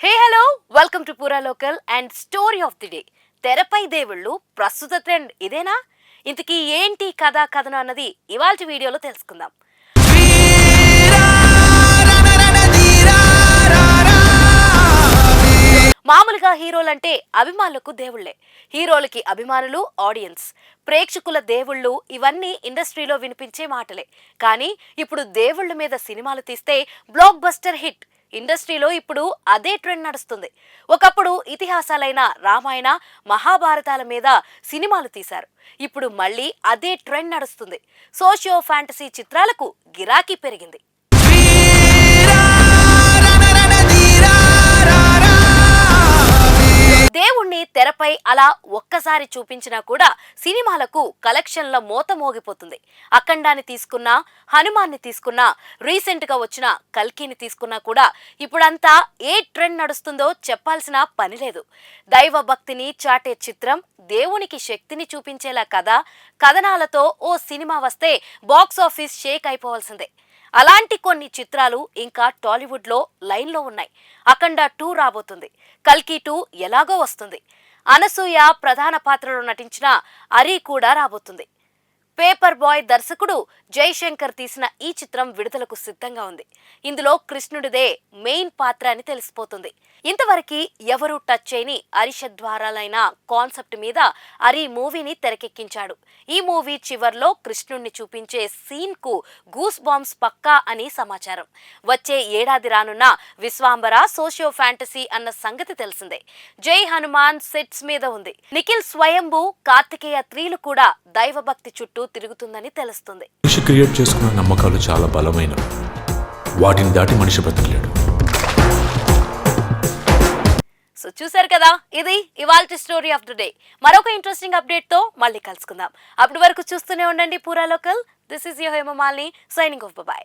Hey hello welcome to పూరా local and story of the day. తెరపై దేవుళ్ళు ప్రస్తుత ట్రెండ్ ఇదేనా? ఇంతకీ ఏంటి కథను అన్నది ఇవాల్టి వీడియోలో తెలుసుకుందాం. మామూలుగా హీరోలంటే అభిమానులకు దేవుళ్లే, హీరోలకి అభిమానులు ఆడియన్స్, ప్రేక్షకుల దేవుళ్ళు ఇవన్నీ ఇండస్ట్రీలో వినిపించే మాటలే. కానీ ఇప్పుడు దేవుళ్ళ మీద సినిమాలు తీస్తే బ్లాక్ బస్టర్ హిట్. ఇండస్ట్రీలో ఇప్పుడు అదే ట్రెండ్ నడుస్తుంది. ఒకప్పుడు ఇతిహాసాలైన రామాయణ మహాభారతాల మీద సినిమాలు తీశారు. ఇప్పుడు మళ్ళీ అదే ట్రెండ్ నడుస్తుంది. సోషియో ఫ్యాంటసీ చిత్రాలకు గిరాకీ పెరిగింది. దేవుణ్ణి తెరపై అలా ఒక్కసారి చూపించినా కూడా సినిమాలకు కలెక్షన్ల మోత మోగిపోతుంది. అఖండాన్ని తీసుకున్నా, హనుమాన్ని తీసుకున్నా, రీసెంట్ గా వచ్చిన కల్కిని తీసుకున్నా కూడా ఇప్పుడంతా ఏ ట్రెండ్ నడుస్తుందో చెప్పాల్సిన పని లేదు. దైవ భక్తిని చాటే చిత్రం, దేవునికి శక్తిని చూపించేలా కథనాలతో ఓ సినిమా వస్తే బాక్స్ ఆఫీస్ షేక్ అయిపోవాల్సిందే. అలాంటి కొన్ని చిత్రాలు ఇంకా టాలీవుడ్ లో లైన్ లో ఉన్నాయి. అఖండ 2 రాబోతుంది. కల్కి 2 ఎలాగో వస్తుంది. అనసూయ ప్రధాన పాత్రలో నటించిన అరీ కూడా రాబోతుంది. పేపర్ బాయ్ దర్శకుడు జైశంకర్ తీసిన ఈ చిత్రం విడుదలకు సిద్ధంగా ఉంది. ఇందులో కృష్ణుడిదే మెయిన్ పాత్ర అని తెలిసిపోతుంది. ఇంతవరకు ఎవరూ టచ్ చేయని అరిషద్వారాలైన కాన్సెప్ట్ మీద అరీ మూవీని తెరకెక్కించాడు. ఈ మూవీ చివర్లో కృష్ణుడిని చూపించే సీన్ కు గూస్ బాంబ్స్ పక్కా అని సమాచారం. వచ్చే ఏడాది రానున్న విశ్వాంబర సోషియో ఫ్యాంటసీ అన్న సంగతి తెలిసిందే. జై హనుమాన్ సెట్స్ మీద ఉంది. నిఖిల్ స్వయంభూ, కార్తికేయ 3లు కూడా దైవభక్తి చుట్టూ తిరుగుతుందని తెలుస్తుంది. మనిషి క్రియేట్ చేసుకున్న నమ్మకాలు చాలా బలమైనవి. వాటిని దాటి మనిషి బ్రతకలేడు. సో చూసారు కదా, ఇది ఇవాల్టి స్టోరీ ఆఫ్ ది డే. మరొక ఇంట్రెస్టింగ్ అప్డేట్ తో మళ్ళీ కలుసుకుందాం. అప్పటి వరకు చూస్తూనే ఉండండి పూరా local. This is your Hemamalini signing off. By.